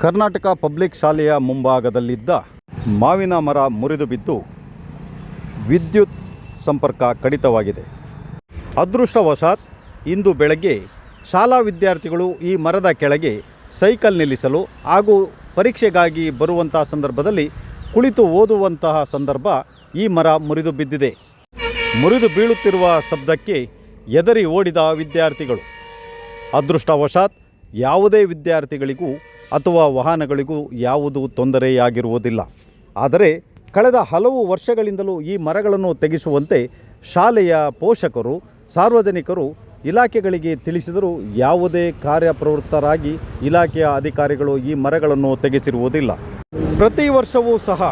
Karnataka public ಶಾಲೆಯ ಮುಂಭಾಗದಲ್ಲಿದ್ದ ಮಾವಿನ ಮರ ಮುರಿದು ಬಿದ್ದು ವಿದ್ಯುತ್ ಸಂಪರ್ಕ ಕಡಿತವಾಗಿದೆ. ಅದೃಷ್ಟವಶಾತ್ ಇಂದು ಬೆಳಗ್ಗೆ ಶಾಲಾ ವಿದ್ಯಾರ್ಥಿಗಳು ಈ ಮರದ ಕೆಳಗೆ ಸೈಕಲ್ ನಿಲ್ಲಿಸಲು ಹಾಗೂ ಪರೀಕ್ಷೆಗಾಗಿ ಬರುವಂಥ ಸಂದರ್ಭದಲ್ಲಿ ಕುಳಿತು ಓದುವಂತಹ ಸಂದರ್ಭ ಈ ಮರ ಮುರಿದು ಬಿದ್ದಿದೆ. ಮುರಿದು ಬೀಳುತ್ತಿರುವ ಶಬ್ದಕ್ಕೆ ಹೆದರಿ ಓಡಿದ ವಿದ್ಯಾರ್ಥಿಗಳು. ಅದೃಷ್ಟವಶಾತ್ ಯಾವುದೇ ವಿದ್ಯಾರ್ಥಿಗಳಿಗೂ ಅಥವಾ ವಾಹನಗಳಿಗೂ ಯಾವುದೂ ತೊಂದರೆಯಾಗಿರುವುದಿಲ್ಲ. ಆದರೆ ಕಳೆದ ಹಲವು ವರ್ಷಗಳಿಂದಲೂ ಈ ಮರಗಳನ್ನು ತೆಗೆಸುವಂತೆ ಶಾಲೆಯ ಪೋಷಕರು, ಸಾರ್ವಜನಿಕರು ಇಲಾಖೆಗಳಿಗೆ ತಿಳಿಸಿದರೂ ಯಾವುದೇ ಕಾರ್ಯಪ್ರವೃತ್ತರಾಗಿ ಇಲಾಖೆಯ ಅಧಿಕಾರಿಗಳು ಈ ಮರಗಳನ್ನು ತೆಗೆಸಿರುವುದಿಲ್ಲ. ಪ್ರತಿ ವರ್ಷವೂ ಸಹ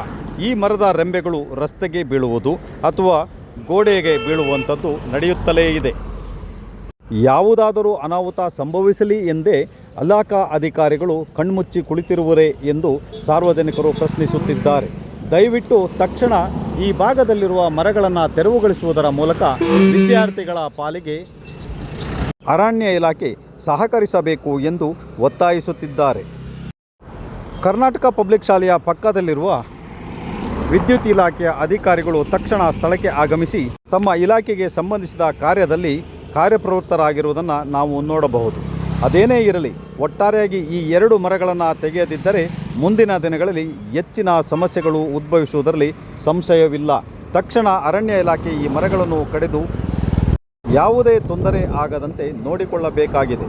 ಈ ಮರದ ರೆಂಬೆಗಳು ರಸ್ತೆಗೆ ಬೀಳುವುದು ಅಥವಾ ಗೋಡೆಗೆ ಬೀಳುವಂಥದ್ದು ನಡೆಯುತ್ತಲೇ ಇದೆ. ಯಾವುದಾದರೂ ಅನಾಹುತ ಸಂಭವಿಸಲಿ ಎಂದೇ ಇಲಾಖಾ ಅಧಿಕಾರಿಗಳು ಕಣ್ಮುಚ್ಚಿ ಕುಳಿತಿರುವರೇ ಎಂದು ಸಾರ್ವಜನಿಕರು ಪ್ರಶ್ನಿಸುತ್ತಿದ್ದಾರೆ. ದಯವಿಟ್ಟು ತಕ್ಷಣ ಈ ಭಾಗದಲ್ಲಿರುವ ಮರಗಳನ್ನು ತೆರವುಗೊಳಿಸುವುದರ ಮೂಲಕ ವಿದ್ಯಾರ್ಥಿಗಳ ಪಾಲಿಗೆ ಅರಣ್ಯ ಇಲಾಖೆ ಸಹಕರಿಸಬೇಕು ಎಂದು ಒತ್ತಾಯಿಸುತ್ತಿದ್ದಾರೆ. ಕರ್ನಾಟಕ ಪಬ್ಲಿಕ್ ಶಾಲೆಯ ಪಕ್ಕದಲ್ಲಿರುವ ವಿದ್ಯುತ್ ಇಲಾಖೆಯ ಅಧಿಕಾರಿಗಳು ತಕ್ಷಣ ಸ್ಥಳಕ್ಕೆ ಆಗಮಿಸಿ ತಮ್ಮ ಇಲಾಖೆಗೆ ಸಂಬಂಧಿಸಿದ ಕಾರ್ಯದಲ್ಲಿ ಕಾರ್ಯಪ್ರವೃತ್ತರಾಗಿರುವುದನ್ನು ನಾವು ನೋಡಬಹುದು. ಅದೇನೇ ಇರಲಿ, ಒಟ್ಟಾರೆಯಾಗಿ ಈ 2 ಮರಗಳನ್ನು ತೆಗೆಯದಿದ್ದರೆ ಮುಂದಿನ ದಿನಗಳಲ್ಲಿ ಹೆಚ್ಚಿನ ಸಮಸ್ಯೆಗಳು ಉದ್ಭವಿಸುವುದರಲ್ಲಿ ಸಂಶಯವಿಲ್ಲ. ತಕ್ಷಣ ಅರಣ್ಯ ಇಲಾಖೆ ಈ ಮರಗಳನ್ನು ಕಡಿದು ಯಾವುದೇ ತೊಂದರೆ ಆಗದಂತೆ ನೋಡಿಕೊಳ್ಳಬೇಕಾಗಿದೆ.